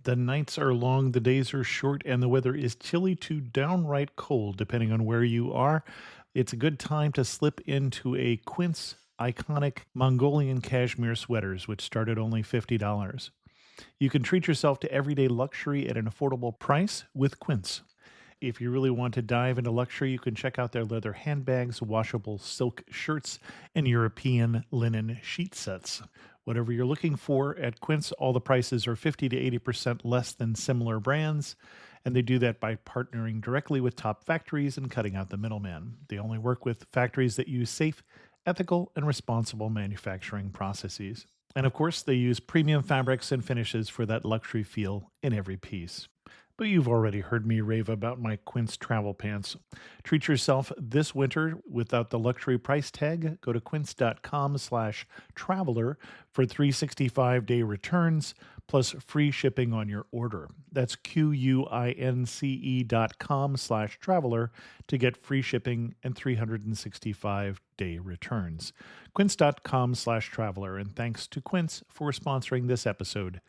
The nights are long, the days are short, and the weather is chilly to downright cold, depending on where you are. It's a good time to slip into a Quince iconic Mongolian cashmere sweaters, which start at only $50. You can treat yourself to everyday luxury at an affordable price with Quince. If you really want to dive into luxury, you can check out their leather handbags, washable silk shirts, and European linen sheet sets. Whatever you're looking for at Quince, all the prices are 50 to 80% less than similar brands, and they do that by partnering directly with top factories and cutting out the middleman. They only work with factories that use safe, ethical, and responsible manufacturing processes. And of course, they use premium fabrics and finishes for that luxury feel in every piece. But you've already heard me rave about my Quince travel pants. Treat yourself this winter without the luxury price tag. Go to quince.com/traveler for 365-day returns plus free shipping on your order. That's QUINCE.com/traveler to get free shipping and 365-day returns. Quince.com/traveler. And thanks to Quince for sponsoring this episode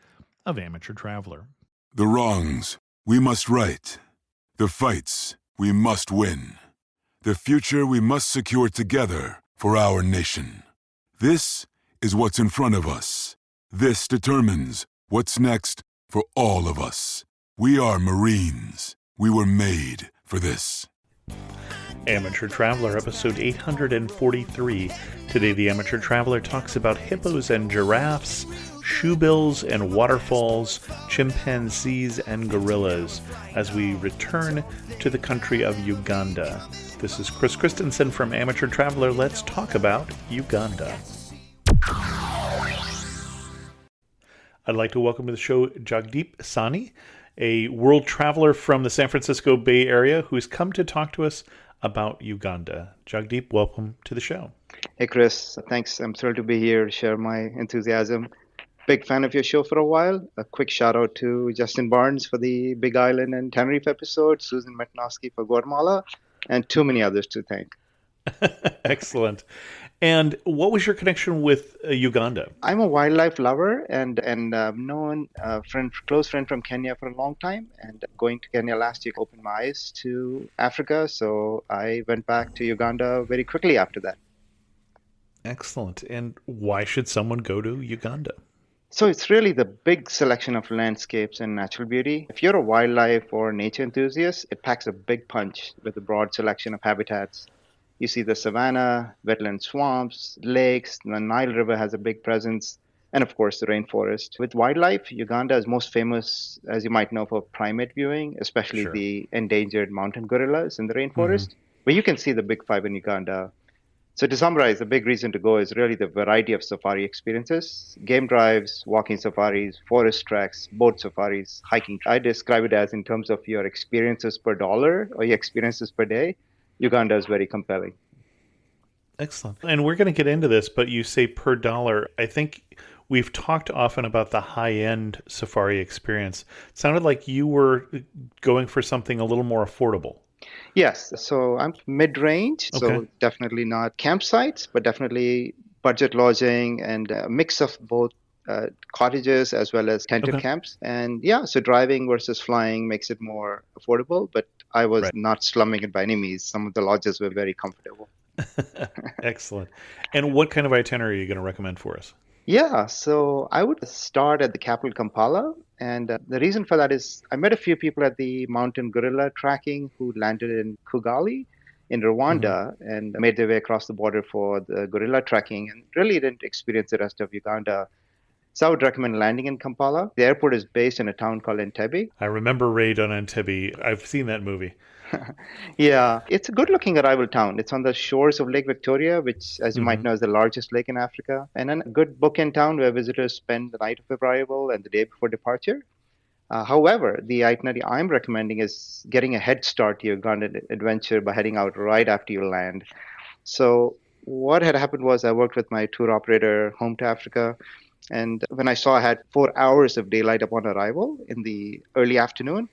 of Amateur Traveler. The wrongs we must right. The fights we must win. The future we must secure together for our nation. This is what's in front of us. This determines what's next for all of us. We are Marines. We were made for this. Amateur Traveler, episode 843. Today, the Amateur Traveler talks about hippos and giraffes, shoebills and waterfalls, chimpanzees and gorillas, as we return to the country of Uganda. This is Chris Christensen from Amateur Traveler. Let's talk about Uganda. I'd like to welcome to the show Jagdeep Sahni, a world traveler from the San Francisco Bay Area who's come to talk to us about Uganda. Jagdeep, welcome to the show. Hey, Chris. Thanks. I'm thrilled to be here to share my enthusiasm. Big fan of your show for a while. A quick shout out to Justin Barnes for the Big Island and Tenerife episode, Susan Metnowski for Guatemala, and too many others to thank. Excellent. And what was your connection with Uganda? I'm a wildlife lover and known close friend from Kenya for a long time. And going to Kenya last year opened my eyes to Africa. So I went back to Uganda very quickly after that. Excellent. And why should someone go to Uganda? So it's really the big selection of landscapes and natural beauty. If you're a wildlife or nature enthusiast, it packs a big punch with a broad selection of habitats. You see the savanna, wetland swamps, lakes, the Nile River has a big presence, and of course the rainforest. With wildlife, Uganda is most famous, as you might know, for primate viewing, especially the endangered mountain gorillas in the rainforest, where you can see the big five in Uganda. So to summarize, the big reason to go is really the variety of safari experiences: game drives, walking safaris, forest treks, boat safaris, hiking. I describe it as in terms of your experiences per dollar or your experiences per day, Uganda is very compelling. Excellent. And we're going to get into this, but you say per dollar. I think we've talked often about the high-end safari experience. It sounded like you were going for something a little more affordable. Yes, so I'm mid-range, so definitely not campsites, but definitely budget lodging and a mix of both cottages as well as tented camps. And yeah, so driving versus flying makes it more affordable, but I was not slumming it by any means. Some of the lodges were very comfortable. Excellent. And what kind of itinerary are you going to recommend for us? Yeah, so I would start at the capital, Kampala. And the reason for that is I met a few people at the mountain gorilla tracking who landed in Kigali in Rwanda and made their way across the border for the gorilla trekking and really didn't experience the rest of Uganda. So I would recommend landing in Kampala. The airport is based in a town called Entebbe. I remember Raid on Entebbe. I've seen that movie. Yeah, it's a good-looking arrival town. It's on the shores of Lake Victoria, which, as you might know, is the largest lake in Africa. And then a good bookend town where visitors spend the night of arrival and the day before departure. However, the itinerary I'm recommending is getting a head start to your Ugandan adventure by heading out right after you land. So what had happened was I worked with my tour operator home to Africa. And when I saw I had 4 hours of daylight upon arrival in the early afternoon,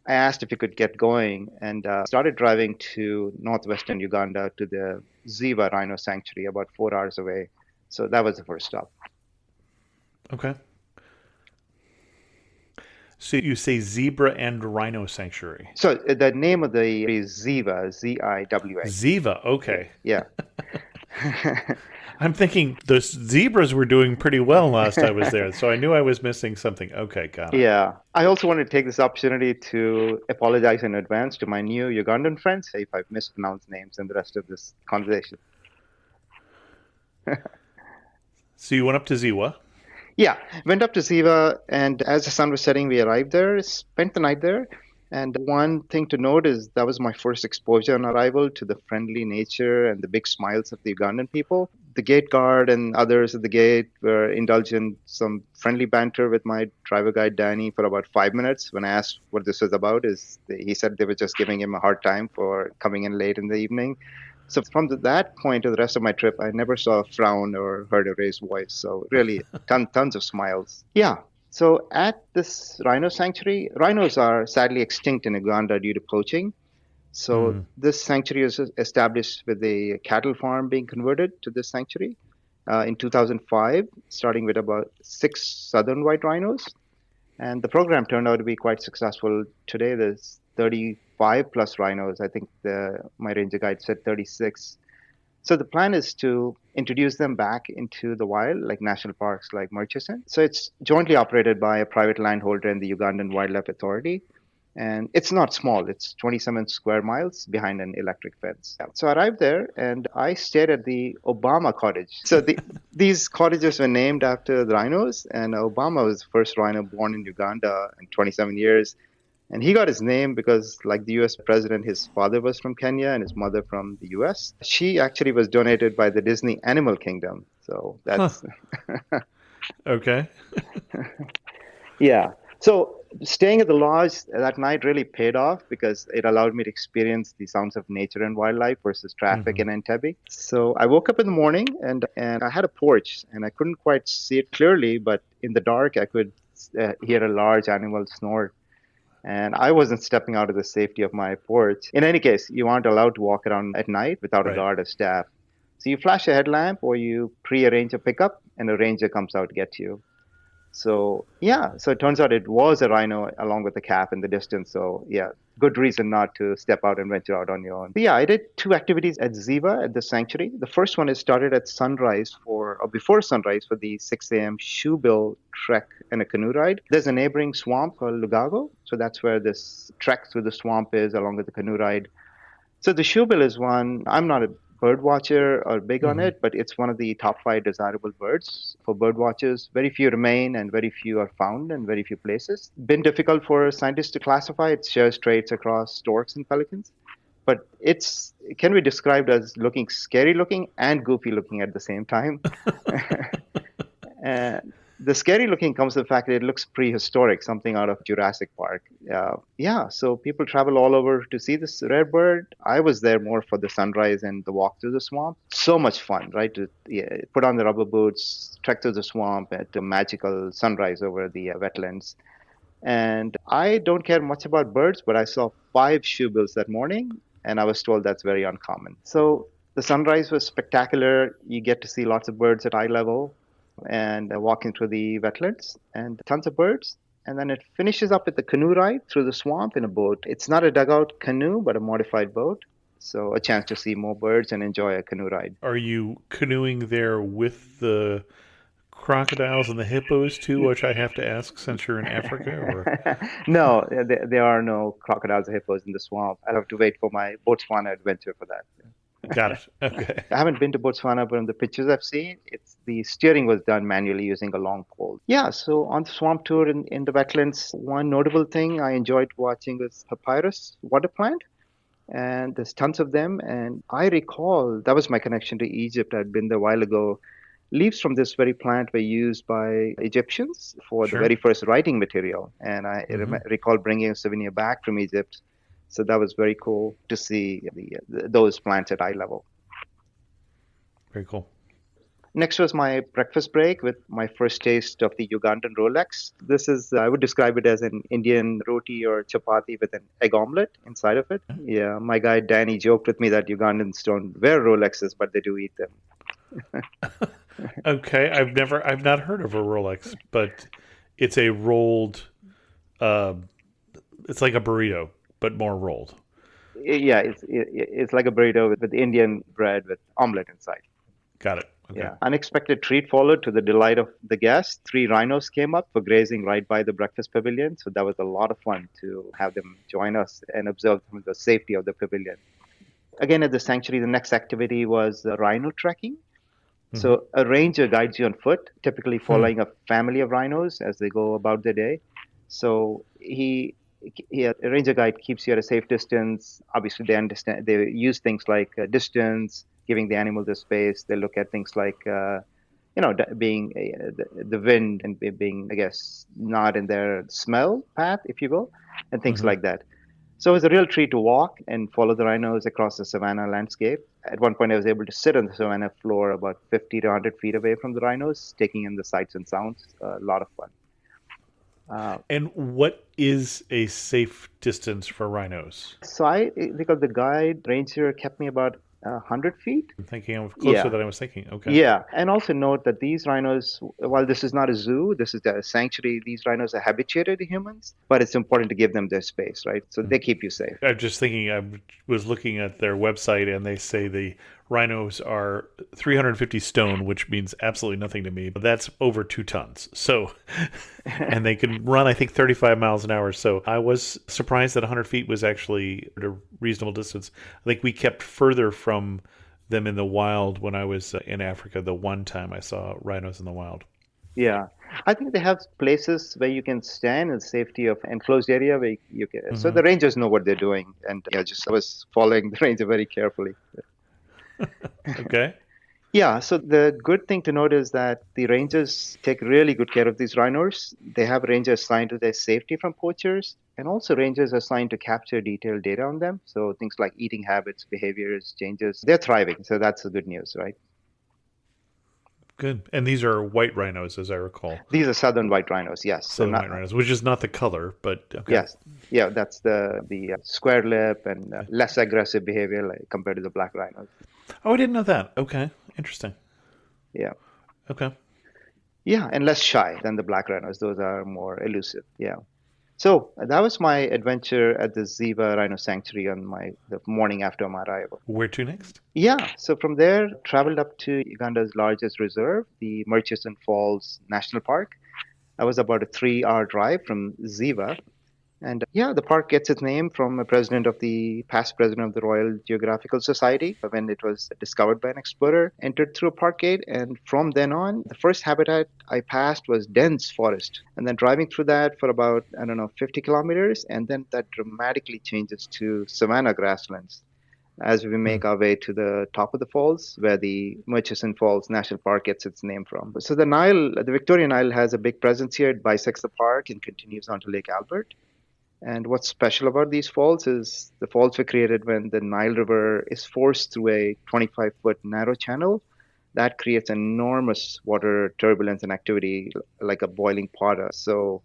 I asked if we could get going and started driving to northwestern Uganda to the Ziva Rhino Sanctuary, about 4 hours away. So that was the first stop. Okay. So you say zebra and rhino sanctuary. So the name of the is Ziva, Ziwa. Ziva, okay. Yeah. I'm thinking the zebras were doing pretty well last I was there, so I knew I was missing something. Okay, got it. Yeah. I also want to take this opportunity to apologize in advance to my new Ugandan friends if I've mispronounced names in the rest of this conversation. So you went up to Ziwa. Yeah, went up to Ziva, and as the sun was setting, we arrived there, spent the night there. And one thing to note is that was my first exposure on arrival to the friendly nature and the big smiles of the Ugandan people. The gate guard and others at the gate were indulging some friendly banter with my driver guide Danny for about 5 minutes. When I asked what this was about, he said they were just giving him a hard time for coming in late in the evening. So from that point to the rest of my trip, I never saw a frown or heard a raised voice. So really, tons of smiles. Yeah. So at this rhino sanctuary, rhinos are sadly extinct in Uganda due to poaching. So this sanctuary was established with a cattle farm being converted to this sanctuary in 2005, starting with about 6 southern white rhinos. And the program turned out to be quite successful. Today, there's 35 plus rhinos. I think my ranger guide said 36. So the plan is to introduce them back into the wild, like national parks like Murchison. So it's jointly operated by a private landholder and the Ugandan Wildlife Authority. And it's not small. It's 27 square miles behind an electric fence. So I arrived there and I stayed at the Obama cottage. So these cottages were named after the rhinos. And Obama was the first rhino born in Uganda in 27 years. And he got his name because, like the US president, his father was from Kenya and his mother from the US. She actually was donated by the Disney Animal Kingdom. So that's. Okay. Yeah. So staying at the lodge that night really paid off because it allowed me to experience the sounds of nature and wildlife versus traffic in Entebbe. So I woke up in the morning and I had a porch and I couldn't quite see it clearly, but in the dark I could hear a large animal snort. And I wasn't stepping out of the safety of my porch. In any case, you aren't allowed to walk around at night without a guard or staff. So you flash a headlamp or you pre-arrange a pickup and a ranger comes out to get you. So it turns out it was a rhino along with the calf in the distance. So yeah, good reason not to step out and venture out on your own. But yeah, I did 2 activities at Ziva at the sanctuary. The first one is started at sunrise or before sunrise for the 6 a.m. shoebill trek and a canoe ride. There's a neighboring swamp called Lugago. So that's where this trek through the swamp is along with the canoe ride. So the shoebill is one, I'm not a bird watcher or big on it, but it's one of the top 5 desirable birds for bird watchers. Very few remain and very few are found in very few places. Been difficult for scientists to classify. It shares traits across storks and pelicans. But it can be described as looking scary looking and goofy looking at the same time. And the scary looking comes to the fact that it looks prehistoric, something out of Jurassic Park. So people travel all over to see this rare bird. I was there more for the sunrise and the walk through the swamp. So much fun, right? To put on the rubber boots, trek through the swamp at a magical sunrise over the wetlands. And I don't care much about birds, but I saw 5 shoebills that morning, and I was told that's very uncommon. So the sunrise was spectacular. You get to see lots of birds at eye level and walking through the wetlands and tons of birds. And then it finishes up with the canoe ride through the swamp in a boat. It's not a dugout canoe, but a modified boat. So a chance to see more birds and enjoy a canoe ride. Are you canoeing there with the crocodiles and the hippos too, which I have to ask since you're in Africa? Or No, there are no crocodiles or hippos in the swamp. I'll have to wait for my Botswana adventure for that. Got it. Okay. I haven't been to Botswana, but in the pictures I've seen, the steering was done manually using a long pole. Yeah, so on the swamp tour in the wetlands, one notable thing I enjoyed watching was papyrus water plant. And there's tons of them. And I recall, that was my connection to Egypt. I'd been there a while ago. Leaves from this very plant were used by Egyptians for the very first writing material. And I recall bringing a souvenir back from Egypt. So that was very cool to see those plants at eye level. Very cool. Next was my breakfast break with my first taste of the Ugandan Rolex. This is, I would describe it as an Indian roti or chapati with an egg omelette inside of it. Yeah, my guy Danny joked with me that Ugandans don't wear Rolexes, but they do eat them. Okay, I've not heard of a Rolex, but it's a rolled Uh, it's like a burrito, but more rolled. Yeah, it's like a burrito with Indian bread with omelet inside. Got it. Okay. Yeah. Unexpected treat followed to the delight of the guests. Three rhinos came up for grazing right by the breakfast pavilion. So that was a lot of fun to have them join us and observe from the safety of the pavilion. Again, at the sanctuary, the next activity was rhino trekking. Mm-hmm. So a ranger guides you on foot, typically Hmm. following a family of rhinos as they go about their day. So a ranger guide keeps you at a safe distance. Obviously, they understand. They use things like distance, giving the animal the space. They look at things like being the wind and being, I guess, not in their smell path, if you will, and things Hmm. like that. So it was a real treat to walk and follow the rhinos across the savanna landscape. At one point, I was able to sit on the savanna floor about 50 to 100 feet away from the rhinos, taking in the sights and sounds. A lot of fun. Uh, And what is a safe distance for rhinos? because the guide ranger kept me about 100 feet. I'm thinking of closer Yeah, than I was thinking. Okay. yeah, and also note that these rhinos, while this is not a zoo, this is a sanctuary, these rhinos are habituated to humans, but it's important to give them their space, right? So they keep you safe. I'm just thinking, I was looking at their website and they say the rhinos are 350 stone, which means absolutely nothing to me, but that's over 2 tons. So, and they can run, I think, 35 miles an hour. So I was surprised that 100 feet was actually a reasonable distance. I think we kept further from them in the wild when I was in Africa the one time I saw rhinos in the wild. Yeah, I think they have places where you can stand in safety of enclosed area where you can. So Hmm. the rangers know what they're doing, and yeah, just I was following the ranger very carefully. Okay. Yeah, so the good thing to note is that the rangers take really good care of these rhinos. They have rangers assigned to their safety from poachers, and also rangers assigned to capture detailed data on them. So things like eating habits, behaviors, changes, they're thriving. So that's the good news, right? Good. And these are white rhinos, as I recall. These are southern white rhinos, yes. So Southern not, white rhinos, which is not the color, but okay. yes, yeah, that's the square lip and less aggressive behavior like compared to the black rhinos. Oh, I didn't know that. Okay. Interesting. Yeah, Okay. yeah, and less shy than the black rhinos. Those are more elusive. Yeah. So that was my adventure at the Ziva Rhino Sanctuary on the morning after my arrival. Where to next? Yeah, so from there, traveled up to Uganda's largest reserve, the Murchison Falls National Park. That was about a 3 hour drive from Ziva. And yeah, the park gets its name from a past president of the Royal Geographical Society when it was discovered by an explorer, entered through a park gate. And from then on, the first habitat I passed was dense forest. And then driving through that for about, I don't know, 50 kilometers. And then that dramatically changes to savanna grasslands as we Hmm. make our way to the top of the falls, where the Murchison Falls National Park gets its name from. So the Victoria Nile has a big presence here. It bisects the park and continues on to Lake Albert. And what's special about these falls is the falls were created when the Nile River is forced through a 25-foot narrow channel that creates enormous water turbulence and activity like a boiling pot. So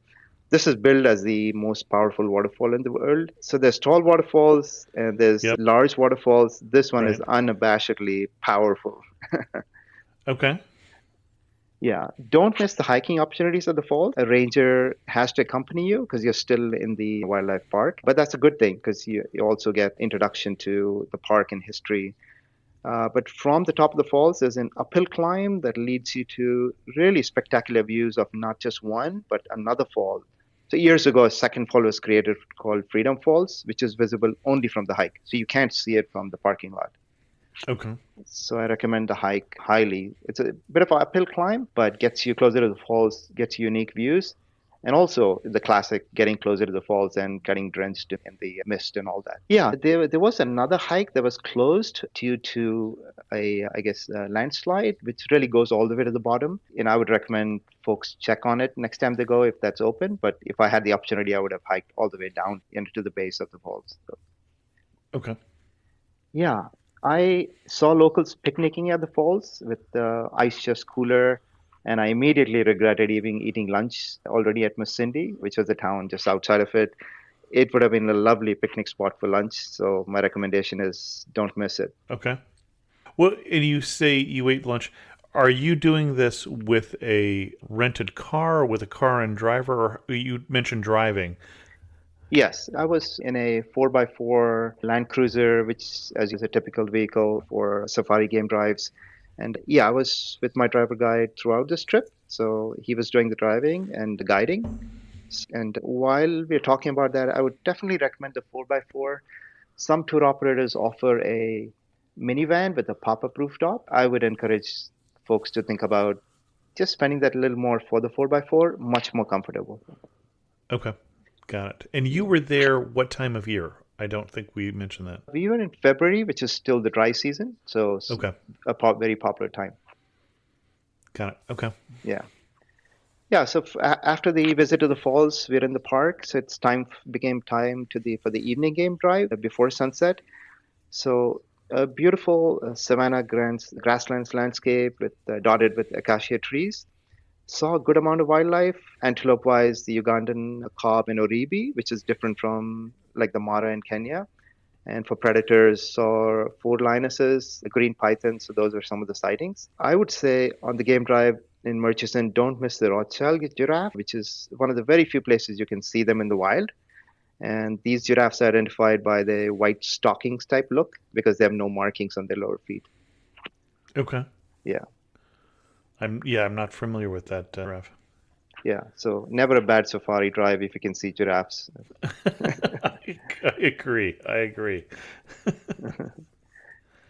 this is billed as the most powerful waterfall in the world. So there's tall waterfalls and there's Yep. large waterfalls. This one is Right. unabashedly powerful. Okay. Yeah, don't miss the hiking opportunities at the falls. A ranger has to accompany you because you're still in the wildlife park. But that's a good thing because you also get introduction to the park and history. But from the top of the falls, there's an uphill climb that leads you to really spectacular views of not just one, but another fall. So years ago, a second fall was created called Freedom Falls, which is visible only from the hike. So you can't see it from the parking lot. Okay. So I recommend the hike highly. It's a bit of an uphill climb, but gets you closer to the falls, gets you unique views, and also the classic getting closer to the falls and getting drenched in the mist and all that. Yeah, there was another hike that was closed due to a landslide, which really goes all the way to the bottom. And I would recommend folks check on it next time they go if that's open. But if I had the opportunity, I would have hiked all the way down into the base of the falls. So, Okay. yeah, I saw locals picnicking at the falls with the ice chest cooler, and I immediately regretted eating lunch already at Musindi, which was a town just outside of it. It would have been a lovely picnic spot for lunch, so my recommendation is don't miss it. Okay. Well, and you say you ate lunch. Are you doing this with a rented car or with a car and driver? Or you mentioned driving. Yes, I was in a 4x4 Land Cruiser, which as is a typical vehicle for safari game drives. And yeah, I was with my driver guide throughout this trip. So he was doing the driving and the guiding. And while we're talking about that, I would definitely recommend the 4x4. Some tour operators offer a minivan with a pop-up rooftop. I would encourage folks to think about just spending that a little more for the 4x4, much more comfortable. Okay, got it. And you were there what time of year? I don't think we mentioned that. We were in February, which is still the dry season, so Okay, very popular time. got it. Okay. Yeah. Yeah, so after the visit to the falls, we're in the park, so it's time became time to the for the evening game drive before sunset. So a beautiful savanna grasslands landscape with dotted with acacia trees. Saw a good amount of wildlife. Antelope-wise, the Ugandan kob and oribi, which is different from like the mara in Kenya. And for predators, saw four lionesses, the green python. So those are some of the sightings. I would say on the game drive in Murchison, don't miss the Rothschild giraffe, which is one of the very few places you can see them in the wild. And these giraffes are identified by the white stockings type look because they have no markings on their lower feet. Okay. Yeah, I'm not familiar with that, Rev. yeah. So never a bad safari drive if you can see giraffes. I agree. I agree.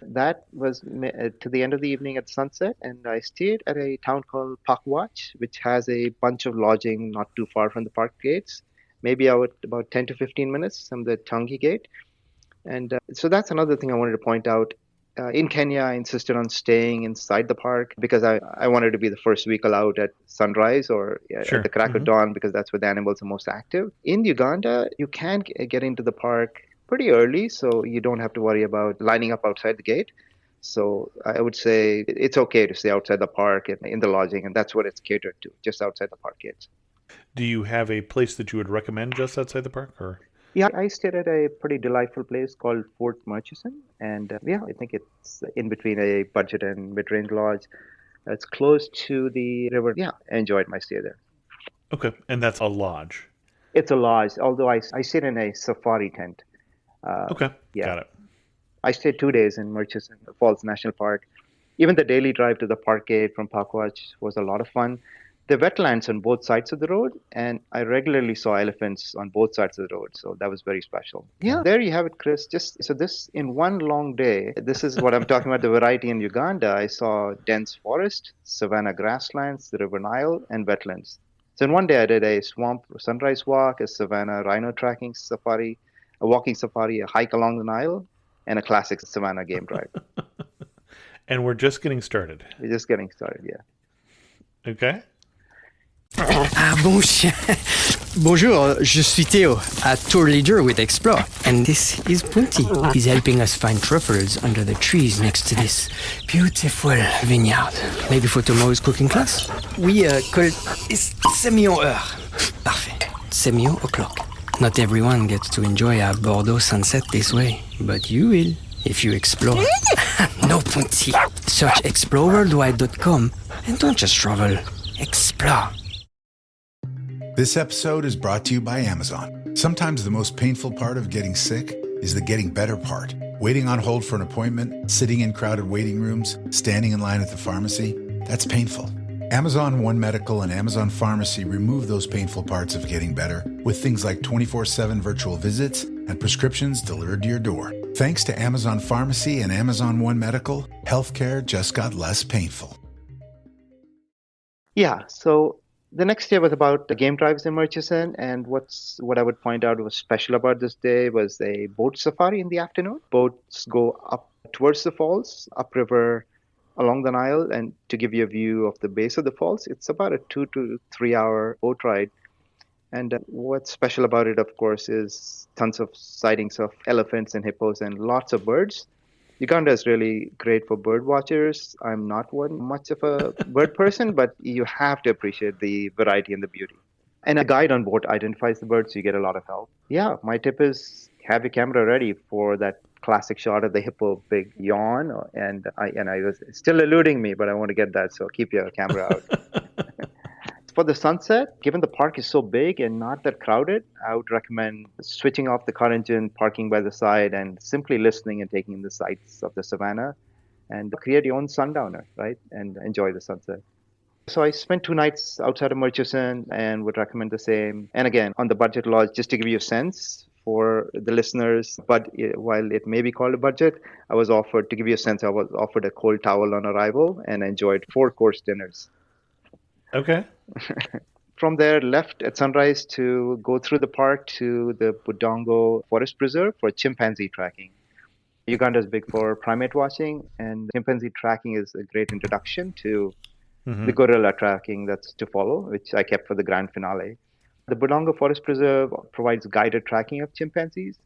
That was to the end of the evening at sunset, and I stayed at a town called Pakwach, which has a bunch of lodging not too far from the park gates, maybe out about 10 to 15 minutes from the Changi gate. And so that's another thing I wanted to point out. In Kenya, I insisted on staying inside the park because I wanted to be the first vehicle out at sunrise or at Sure. the crack of dawn because that's where the animals are most active. In Uganda, you can get into the park pretty early, so you don't have to worry about lining up outside the gate. So I would say it's okay to stay outside the park and in the lodging, and that's what it's catered to, just outside the park gates. Do you have a place that you would recommend just outside the park, or? Yeah, I stayed at a pretty delightful place called Fort Murchison, and yeah, I think it's in between a budget and mid-range lodge. It's close to the river. Yeah, I enjoyed my stay there. Okay, and that's a lodge. It's a lodge, although I stayed in a safari tent. Okay, Yeah, got it. I stayed 2 days in Murchison Falls National Park. Even the daily drive to the park gate from Pakwach was a lot of fun. The wetlands on both sides of the road, and I regularly saw elephants on both sides of the road, so that was very special. Yeah, there you have it, Chris. Just so this in one long day, this is what I'm talking about the variety in Uganda. I saw dense forest, savanna grasslands, the River Nile, and wetlands. So in one day, I did a swamp sunrise walk, a savanna rhino tracking safari, a walking safari, a hike along the Nile, and a classic savanna game drive. And we're just getting started. We're just getting started, yeah. Okay. Ah, bon chien. Bonjour, je suis Theo, a tour leader with Explore, and this is Punti. He's helping us find truffles under the trees next to this beautiful vineyard. Maybe for tomorrow's cooking class? Oui, colle semi-heure. Parfait. Semi-o'clock. Not everyone gets to enjoy a Bordeaux sunset this way, but you will if you explore. No, Punti. Search exploreworldwide.com and don't just travel. Explore. This episode is brought to you by Amazon. Sometimes the most painful part of getting sick is the getting better part. Waiting on hold for an appointment, sitting in crowded waiting rooms, standing in line at the pharmacy, that's painful. Amazon One Medical and Amazon Pharmacy remove those painful parts of getting better with things like 24/7 virtual visits and prescriptions delivered to your door. Thanks to Amazon Pharmacy and Amazon One Medical, healthcare just got less painful. Yeah, so the next day was about the game drives in Murchison, and what I would point out was special about this day was a boat safari in the afternoon. Boats go up towards the falls, upriver along the Nile, and to give you a view of the base of the falls, it's about a 2 to 3 hour boat ride. And what's special about it, of course, is tons of sightings of elephants and hippos and lots of birds. Uganda is really great for bird watchers. I'm not much of a bird person, but you have to appreciate the variety and the beauty. And a guide on board identifies the birds, so you get a lot of help. Yeah, my tip is have your camera ready for that classic shot of the hippo big yawn, and I was still eluding me, but I want to get that, so keep your camera out. For the sunset, given the park is so big and not that crowded, I would recommend switching off the car engine, parking by the side, and simply listening and taking in the sights of the savannah and create your own sundowner, right? And enjoy the sunset. So I spent 2 nights outside of Murchison and would recommend the same. And again, on the budget lodge, just to give you a sense for the listeners, but while it may be called a budget, to give you a sense, I was offered a cold towel on arrival and enjoyed 4-course dinners. Okay. From there, left at sunrise to go through the park to the Budongo Forest Preserve for chimpanzee tracking. Uganda is big for primate watching, and chimpanzee tracking is a great introduction to the gorilla tracking that's to follow, which I kept for the grand finale. The Budongo Forest Preserve provides guided tracking of chimpanzees.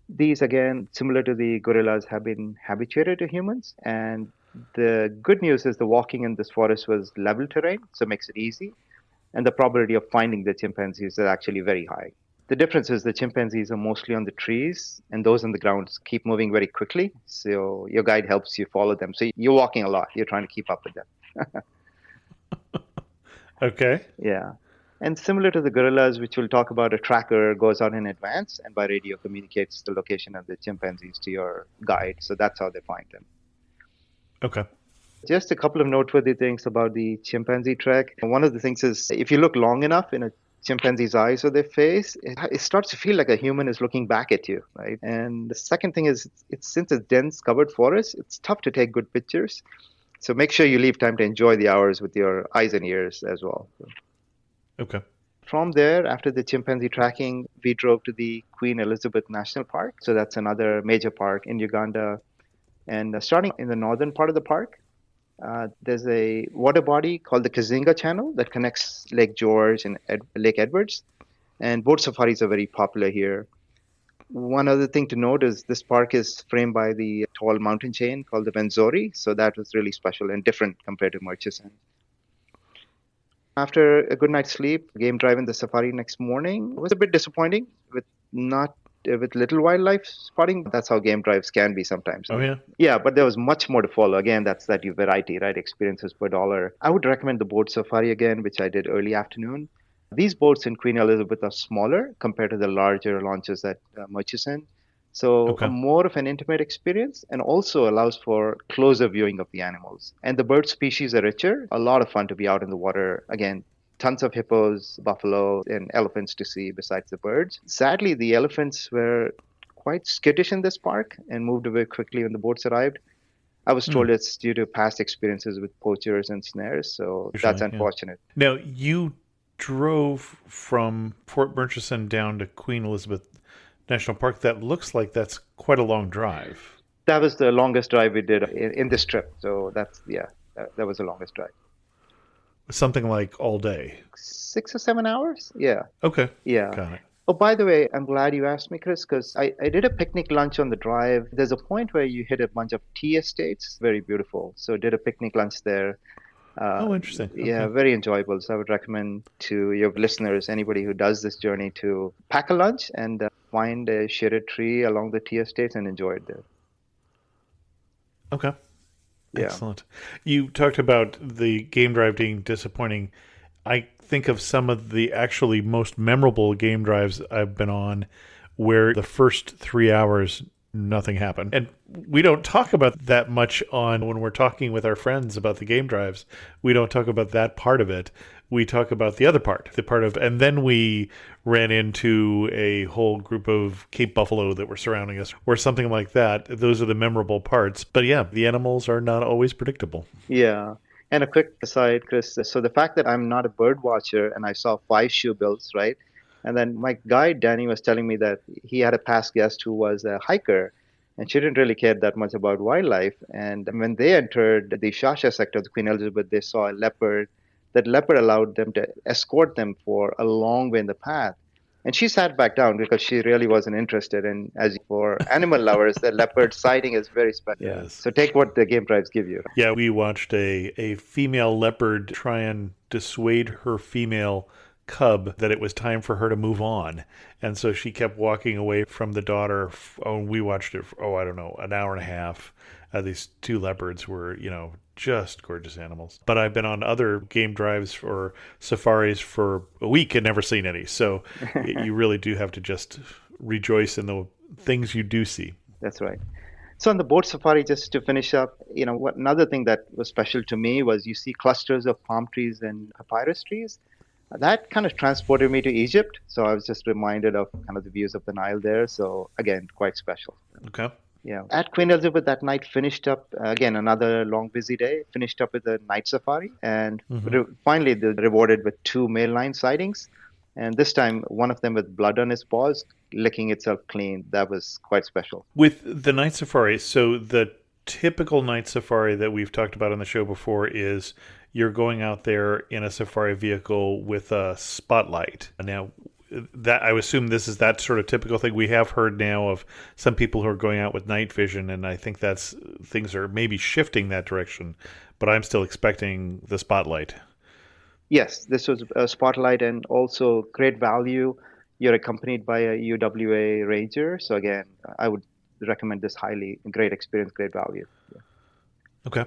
These, again, similar to the gorillas, have been habituated to humans, and the good news is the walking in this forest was level terrain, so it makes it easy. And the probability of finding the chimpanzees is actually very high. The difference is the chimpanzees are mostly on the trees, and those on the ground keep moving very quickly. So your guide helps you follow them. So you're walking a lot. You're trying to keep up with them. Okay. Yeah. And similar to the gorillas, which we'll talk about, a tracker goes out in advance and by radio communicates the location of the chimpanzees to your guide. So that's how they find them. Okay. Just a couple of noteworthy things about the chimpanzee trek. One of the things is if you look long enough in a chimpanzee's eyes or their face, it starts to feel like a human is looking back at you, right? And the second thing is, since it's dense covered forest, it's tough to take good pictures. So make sure you leave time to enjoy the hours with your eyes and ears as well. Okay. From there, after the chimpanzee tracking, we drove to the Queen Elizabeth National Park. So that's another major park in Uganda. And starting in the northern part of the park, there's a water body called the Kazinga Channel that connects Lake George and Lake Edwards. And boat safaris are very popular here. One other thing to note is this park is framed by the tall mountain chain called the Venzori. So that was really special and different compared to Murchison. After a good night's sleep, game drive in the safari next morning was a bit disappointing with little wildlife spotting. That's how game drives can be sometimes. Oh, yeah? Yeah, but there was much more to follow. Again, that's that variety, right? Experiences per dollar. I would recommend the boat safari again, which I did early afternoon. These boats in Queen Elizabeth are smaller compared to the larger launches at Murchison. So more of an intimate experience and also allows for closer viewing of the animals. And the bird species are richer. A lot of fun to be out in the water. Again, tons of hippos, buffalo, and elephants to see besides the birds. Sadly, the elephants were quite skittish in this park and moved away quickly when the boats arrived. I was told it's due to past experiences with poachers and snares, so that's unfortunate. Now, you drove from Fort Murchison down to Queen Elizabeth National Park. That looks like that's quite a long drive. That was the longest drive we did in this trip. So that was the longest drive. Something like all day. 6 or 7 hours? Yeah. Okay. Yeah. Got it. Oh, by the way, I'm glad you asked me, Chris, because I did a picnic lunch on the drive. There's a point where you hit a bunch of tea estates. Very beautiful. So did a picnic lunch there. Interesting. Yeah, very enjoyable. So I would recommend to your listeners, anybody who does this journey, to pack a lunch and find a shaded tree along the tea estates and enjoy it there. Okay. Yeah. Excellent. You talked about the game drive being disappointing. I think of some of the actually most memorable game drives I've been on where the first 3 hours nothing happened. And we don't talk about that much when we're talking with our friends about the game drives. We don't talk about that part of it. We talk about the other part, and then we ran into a whole group of Cape buffalo that were surrounding us or something like that. Those are the memorable parts. But yeah, the animals are not always predictable. Yeah. And a quick aside, Chris. So the fact that I'm not a bird watcher and I saw 5 shoebills, right? And then my guide, Danny, was telling me that he had a past guest who was a hiker, and she didn't really care that much about wildlife. And when they entered the Shasha sector of the Queen Elizabeth, they saw a leopard. That leopard allowed them to escort them for a long way in the path. And she sat back down because she really wasn't interested. And as for animal lovers, the leopard sighting is very special. Yes. So take what the game drives give you. Yeah, we watched a female leopard try and dissuade her female cub that it was time for her to move on. And so she kept walking away from the daughter. We watched it for, I don't know, an hour and a half. These two leopards were, just gorgeous animals. But I've been on other game drives or safaris for a week and never seen any. So you really do have to just rejoice in the things you do see. That's right. So on the boat safari, just to finish up, another thing that was special to me was you see clusters of palm trees and papyrus trees. That kind of transported me to Egypt. So I was just reminded of kind of the views of the Nile there. So again, quite special. Okay. Yeah. At Queen Elizabeth that night, finished up, again, another long, busy day, finished up with a night safari. And finally, they're rewarded with 2 male lion sightings. And this time, one of them with blood on his paws, licking itself clean. That was quite special. With the night safari, so the typical night safari that we've talked about on the show before is you're going out there in a safari vehicle with a spotlight. Now, that I assume this is that sort of typical thing. We have heard now of some people who are going out with night vision, and I think things are maybe shifting that direction, but I'm still expecting the spotlight. Yes, this was a spotlight and also great value. You're accompanied by a UWA ranger. So again, I would recommend this highly. Great experience, great value. Yeah. Okay.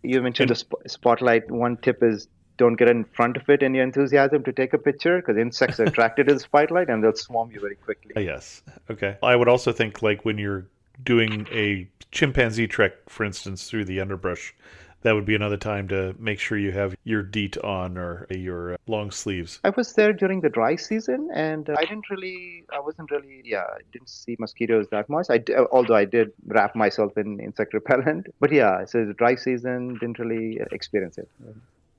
You mentioned the spotlight. One tip is don't get in front of it in your enthusiasm to take a picture because insects are attracted to the spotlight and they'll swarm you very quickly. Yes. Okay. I would also think like when you're doing a chimpanzee trek, for instance, through the underbrush, that would be another time to make sure you have your DEET on or your long sleeves. I was there during the dry season and I didn't see mosquitoes that much. Although I did wrap myself in insect repellent. But yeah, so the dry season, didn't really experience it.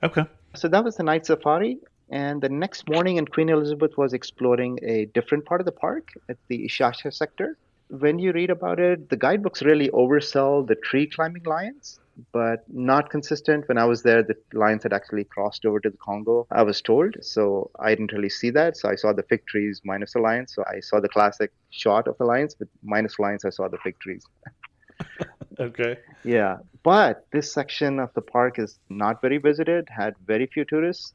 Okay. So that was the night safari. And the next morning, and Queen Elizabeth was exploring a different part of the park at the Ishasha sector. When you read about it, the guidebooks really oversell the tree climbing lions, but not consistent. When I was there, the lions had actually crossed over to the Congo, I was told. So I didn't really see that. So I saw the fig trees minus the lions. So I saw the classic shot of the lions, but minus lions, I saw the fig trees. Okay. Yeah. But this section of the park is not very visited, had very few tourists,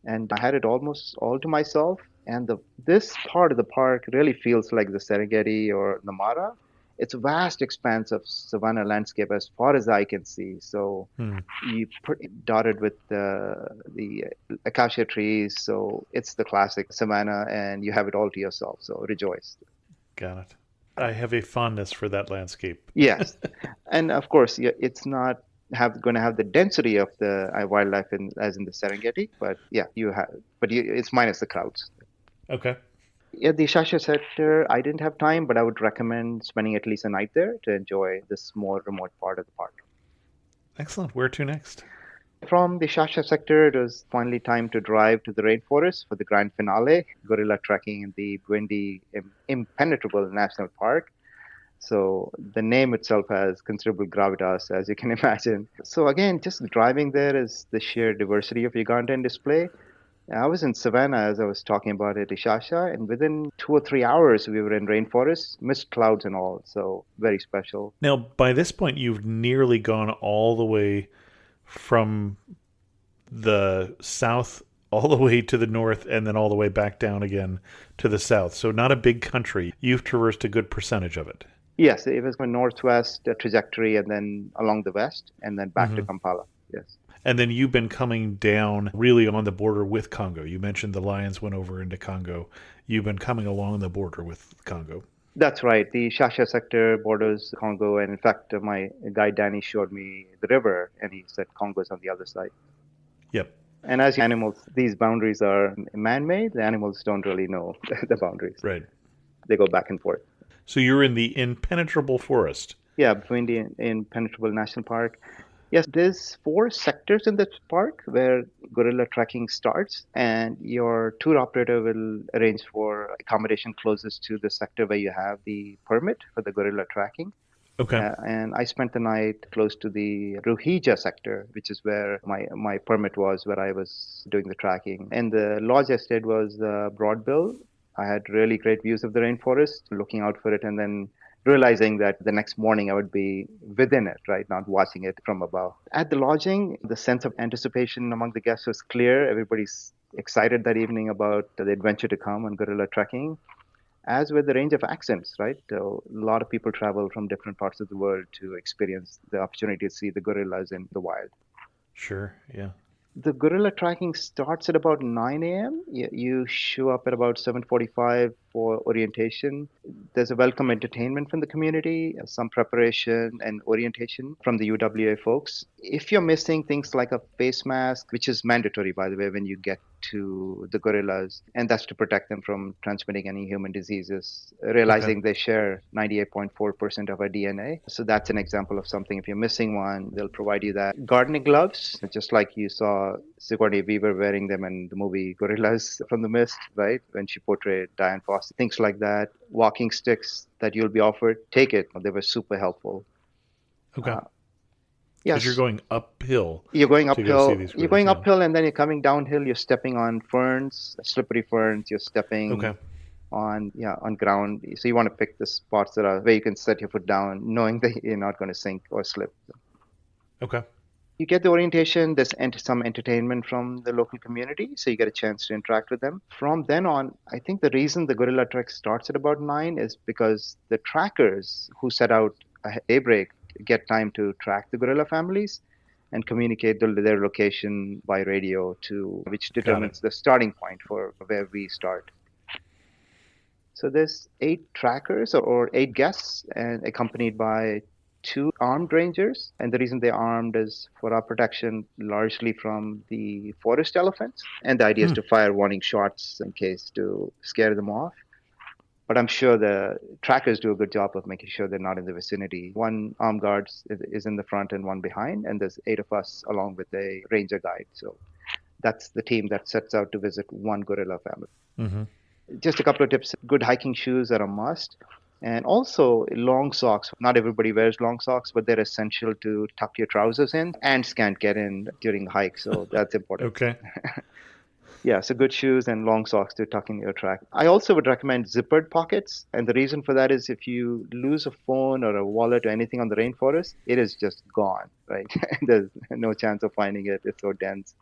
and I had it almost all to myself. And this part of the park really feels like the Serengeti or the Mara. It's a vast expanse of savanna landscape as far as I can see. So you dotted with the acacia trees. So it's the classic savanna, and you have it all to yourself. So rejoice. Got it. I have a fondness for that landscape. Yes, and of course, it's not going to have the density of the wildlife as in the Serengeti, but yeah, it's minus the crowds. Okay. Yeah, the Ishasha sector, I didn't have time, but I would recommend spending at least a night there to enjoy this more remote part of the park. Excellent. Where to next? From the Ishasha sector, it was finally time to drive to the rainforest for the grand finale, gorilla trekking in the Bwindi Impenetrable National Park. So the name itself has considerable gravitas, as you can imagine. So again, just driving there is the sheer diversity of Uganda in display. I was in Savannah, as I was talking about at Ishasha, and within 2 or 3 hours, we were in rainforest, mist clouds and all. So very special. Now, by this point, you've nearly gone all the way from the south all the way to the north and then all the way back down again to the south. So not a big country. You've traversed a good percentage of it. Yes, it was my northwest trajectory and then along the west and then back to Kampala. Yes. And then you've been coming down really on the border with Congo. You mentioned the lions went over into Congo. You've been coming along the border with Congo. That's right. The Shasha sector borders Congo. And in fact, my guide Danny showed me the river and he said Congo's on the other side. Yep. And as animals, these boundaries are man-made. The animals don't really know the boundaries. Right. They go back and forth. So you're in the impenetrable forest. Yeah, between the Impenetrable National Park. Yes, there's 4 sectors in this park where gorilla trekking starts, and your tour operator will arrange for accommodation closest to the sector where you have the permit for the gorilla tracking. Okay. And I spent the night close to the Ruhija sector, which is where my permit was, where I was doing the tracking. And the lodge I stayed was Broadbill. I had really great views of the rainforest, looking out for it, and then realizing that the next morning I would be within it, right, not watching it from above. At the lodging, the sense of anticipation among the guests was clear. Everybody's excited that evening about the adventure to come on gorilla trekking, as with the range of accents, right? So a lot of people travel from different parts of the world to experience the opportunity to see the gorillas in the wild. Sure. Yeah. The gorilla tracking starts at about 9 a.m. You show up at about 7:45 for orientation. There's a welcome entertainment from the community, some preparation and orientation from the UWA folks. If you're missing things like a face mask, which is mandatory, by the way, when you get to the gorillas, and that's to protect them from transmitting any human diseases, Okay. realizing they share 98.4% of our DNA. So that's an example of something. If you're missing one, they'll provide you that. Gardening gloves, just like you saw Sigourney Weaver wearing them in the movie Gorillas from the Mist, right? When she portrayed Diane Foster, things like that. Walking sticks that you'll be offered, take it. They were super helpful. Okay. Because you're Yes, going uphill you're going to go see uphill. these You're gorillas. going Yeah. uphill, and then you're coming downhill. You're stepping on ferns, slippery ferns. You're stepping Okay. on ground. So you want to pick the spots that are where you can set your foot down, knowing that you're not going to sink or slip. Okay. You get the orientation. There's some entertainment from the local community, so you get a chance to interact with them. From then on, I think the reason the gorilla trek starts at about 9 is because the trackers who set out at daybreak get time to track the gorilla families and communicate their location by radio, to which Got it. determines the starting point for where we start. So there's 8 trackers or 8 guests, and accompanied by 2 armed rangers. And the reason they're armed is for our protection, largely from the forest elephants. And the idea is Hmm. to fire warning shots in case to scare them off. But I'm sure the trackers do a good job of making sure they're not in the vicinity. One armed guard is in the front and one behind, and there's 8 of us along with a ranger guide. So that's the team that sets out to visit one gorilla family. Mm-hmm. Just a couple of tips. Good hiking shoes are a must. And also long socks. Not everybody wears long socks, but they're essential to tuck your trousers in. Ants can't get in during the hike, so that's important. Okay. Yeah, so good shoes and long socks to tuck in your track. I also would recommend zippered pockets. And the reason for that is if you lose a phone or a wallet or anything on the rainforest, it is just gone, right? There's no chance of finding it. It's so dense.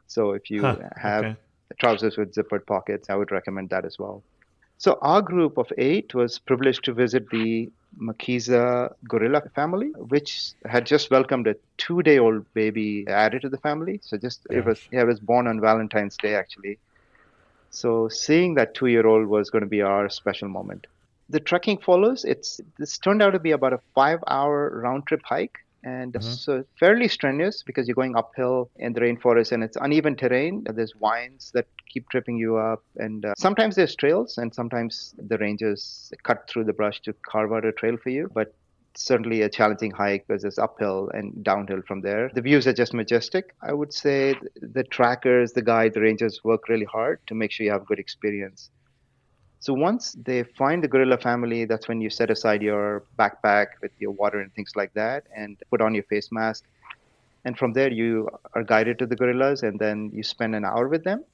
So if you Huh. have Okay. trousers with zippered pockets, I would recommend that as well. So our group of 8 was privileged to visit the Makiza gorilla family, which had just welcomed a 2-day-old baby added to the family. So it was born on Valentine's Day actually. So seeing that 2-year-old was going to be our special moment. The trekking follows. This turned out to be about a 5-hour round trip hike. And so fairly strenuous because you're going uphill in the rainforest and it's uneven terrain. There's vines that keep tripping you up. And sometimes there's trails and sometimes the rangers cut through the brush to carve out a trail for you. But certainly a challenging hike because it's uphill and downhill from there. The views are just majestic. I would say the trackers, the guide, the rangers work really hard to make sure you have a good experience. So once they find the gorilla family, that's when you set aside your backpack with your water and things like that and put on your face mask. And from there, you are guided to the gorillas and then you spend an hour with them.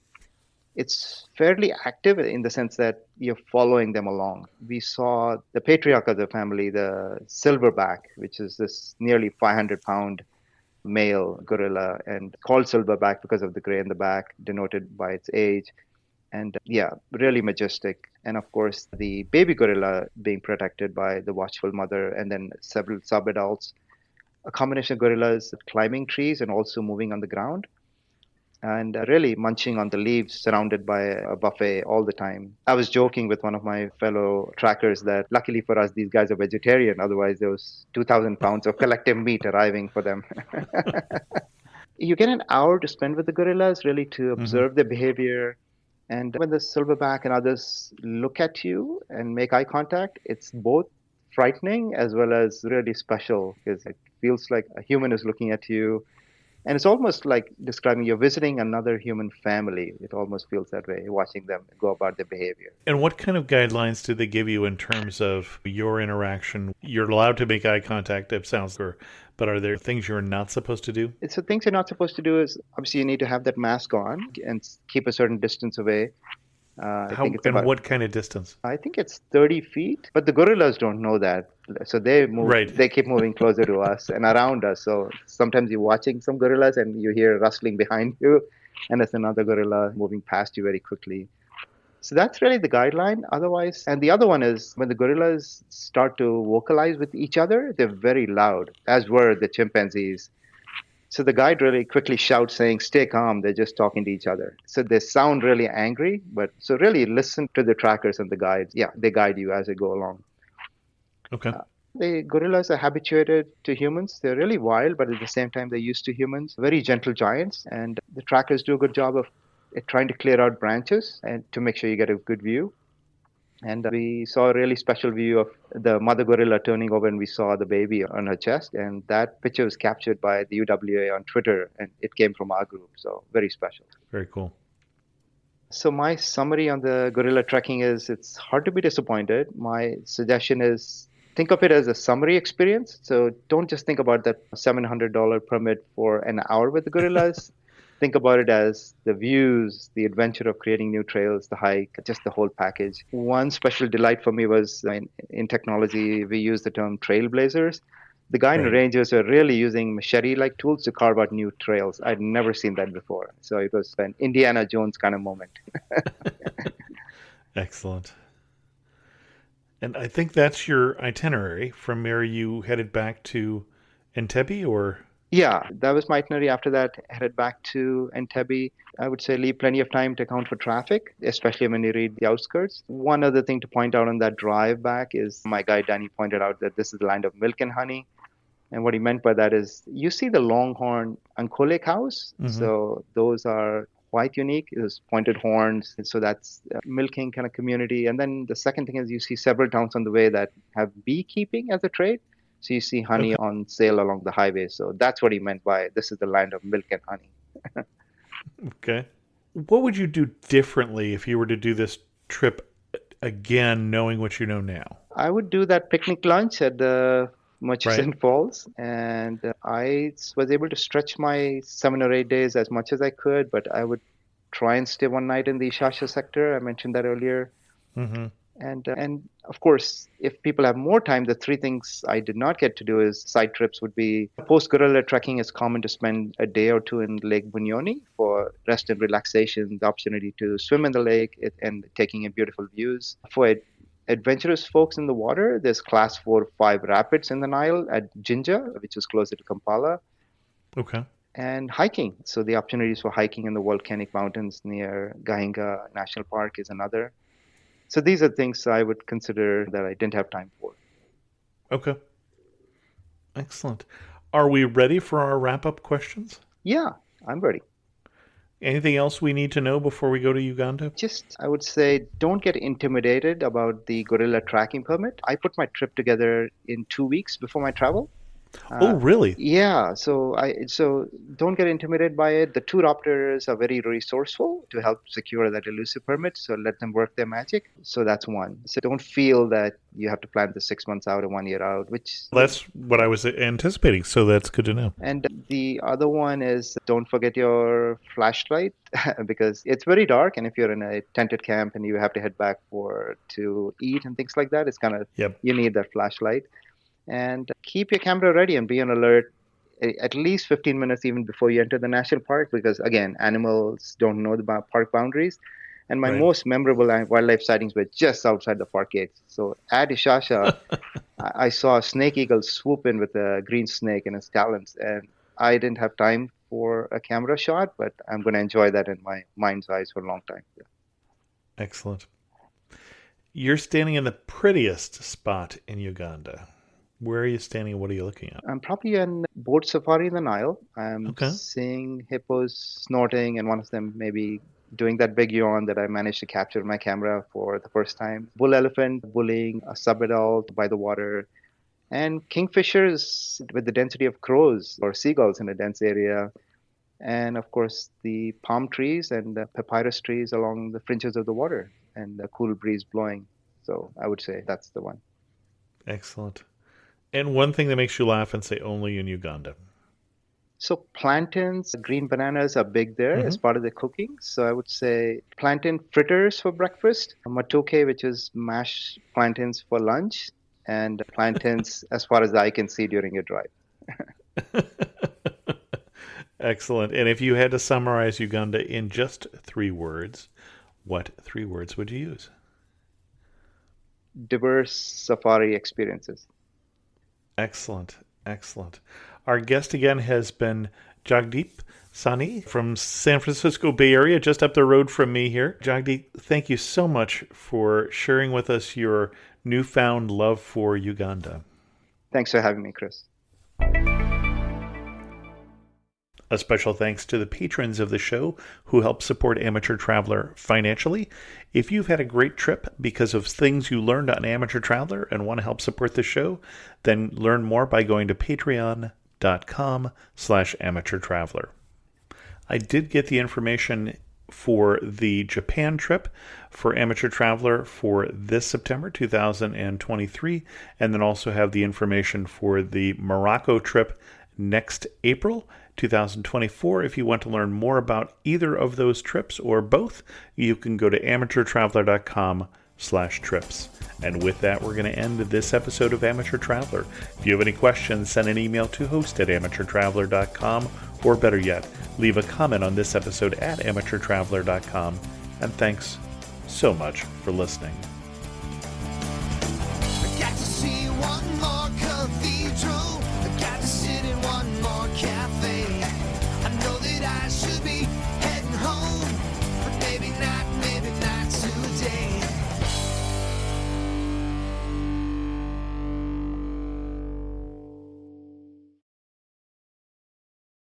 It's fairly active in the sense that you're following them along. We saw the patriarch of the family, the silverback, which is this nearly 500-pound male gorilla and called silverback because of the gray in the back, denoted by its age. And yeah, really majestic. And of course, the baby gorilla being protected by the watchful mother, and then several sub-adults. A combination of gorillas climbing trees and also moving on the ground, and really munching on the leaves surrounded by a buffet all the time. I was joking with one of my fellow trackers that luckily for us, these guys are vegetarian. Otherwise, there was 2,000 pounds of collective meat arriving for them. You get an hour to spend with the gorillas, really to observe their behavior. And when the silverback and others look at you and make eye contact, it's both frightening as well as really special because it feels like a human is looking at you. And it's almost like describing you're visiting another human family. It almost feels that way, watching them go about their behavior. And what kind of guidelines do they give you in terms of your interaction? You're allowed to make eye contact, it sounds like, but are there things you're not supposed to do? So things you're not supposed to do is obviously you need to have that mask on and keep a certain distance away. What kind of distance? I think it's 30 feet, but the gorillas don't know that. So they move, Right. They keep moving closer to us and around us. So sometimes you're watching some gorillas and you hear rustling behind you. and there's another gorilla moving past you very quickly. So that's really the guideline. Otherwise, and the other one is when the gorillas start to vocalize with each other, they're very loud, as were the chimpanzees. So the guide really quickly shouts saying, "Stay calm, they're just talking to each other." So they sound really angry, but so really listen to the trackers and the guides. Yeah, they guide you as they go along. Okay. The gorillas are habituated to humans. They're really wild, but at the same time, they're used to humans. Very gentle giants, and the trackers do a good job of trying to clear out branches and to make sure you get a good view. And we saw a really special view of the mother gorilla turning over, and we saw the baby on her chest. And that picture was captured by the UWA on Twitter, and it came from our group. So very special. Very cool. So my summary on the gorilla trekking is it's hard to be disappointed. My suggestion is think of it as a summary experience. So don't just think about that $700 permit for an hour with the gorillas. Think about it as the views, the adventure of creating new trails, the hike, just the whole package. One special delight for me was in technology, we use the term trailblazers. The guy in the Right. Rangers are really using machete-like tools to carve out new trails. I'd never seen that before. So it was an Indiana Jones kind of moment. Excellent. And I think that's your itinerary from where you headed back to Entebbe, or? Yeah, that was my itinerary. After that, headed back to Entebbe. I would say leave plenty of time to account for traffic, especially when you read the outskirts. One other thing to point out on that drive back is my guide Danny pointed out that this is the land of milk and honey. And what he meant by that is you see the longhorn Ankole cows. So those are quite unique. There's pointed horns. And so that's a milking kind of community. And then the second thing is you see several towns on the way that have beekeeping as a trade. So you see honey Okay. on sale along the highway. So that's what he meant by this is the land of milk and honey. Okay. What would you do differently if you were to do this trip again, knowing what you know now? I would do that picnic lunch at the Murchison Right. Falls, and I was able to stretch my 7 or 8 days as much as I could, but I would try and stay one night in the Ishasha sector. I mentioned that earlier. Mm-hmm. And of course, if people have more time, the three things I did not get to do is side trips would be post gorilla trekking is common to spend a day or two in Lake Bunyoni for rest and relaxation, the opportunity to swim in the lake and taking in beautiful views. For adventurous folks in the water, there's class 4-5 rapids in the Nile at Jinja, which is closer to Kampala, Okay. and hiking. So the opportunities for hiking in the volcanic mountains near Gahinga National Park is another. So these are things I would consider that I didn't have time for. Okay. Excellent. Are we ready for our wrap-up questions? Yeah, I'm ready. Anything else we need to know before we go to Uganda? Just, I would say, don't get intimidated about the gorilla tracking permit. I put my trip together in 2 weeks before my travel. Oh, really? Yeah, so don't get intimidated by it. The tour operators are very resourceful to help secure that elusive permit, so let them work their magic. So that's one. So don't feel that you have to plan the 6 months out or 1 year out, which That's what I was anticipating, so that's good to know. and the other one is don't forget your flashlight because it's very dark, and if you're in a tented camp and you have to head back to eat and things like that, it's kind of Yep. you need that flashlight. And keep your camera ready and be on alert at least 15 minutes even before you enter the national park because again animals don't know the park boundaries, and my Right. most memorable wildlife sightings were just outside the park gates. So at Ishasha I saw a snake eagle swoop in with a green snake in his talons, and I didn't have time for a camera shot, but I'm going to enjoy that in my mind's eyes for a long time. Excellent. You're standing in the prettiest spot in Uganda. Where are you standing? What are you looking at? I'm probably in boat safari in the Nile. I'm Okay. seeing hippos snorting, and one of them maybe doing that big yawn that I managed to capture in my camera for the first time. Bull elephant bullying a subadult by the water, and kingfishers with the density of crows or seagulls in a dense area. And of course, the palm trees and the papyrus trees along the fringes of the water and the cool breeze blowing. So I would say that's the one. Excellent. And one thing that makes you laugh and say only in Uganda. So plantains, green bananas are big there as part of the cooking. So I would say plantain fritters for breakfast, matoke, which is mashed plantains for lunch, and plantains as far as the eye can see during your drive. Excellent. And if you had to summarize Uganda in just 3 words, what 3 words would you use? Diverse safari experiences. Excellent. Excellent. Our guest again has been Jagdeep Sahni from San Francisco Bay Area, just up the road from me here. Jagdeep, thank you so much for sharing with us your newfound love for Uganda. Thanks for having me, Chris. A special thanks to the patrons of the show who help support Amateur Traveler financially. If you've had a great trip because of things you learned on Amateur Traveler and want to help support the show, then learn more by going to patreon.com/amateurtraveler. I did get the information for the Japan trip for Amateur Traveler for this September 2023, and then also have the information for the Morocco trip next April 2024. If you want to learn more about either of those trips or both, you can go to amateurtraveler.com/trips. And with that, we're going to end this episode of Amateur Traveler. If you have any questions, send an email to host@amateurtraveler.com, or better yet, leave a comment on this episode at amateurtraveler.com. And thanks so much for listening.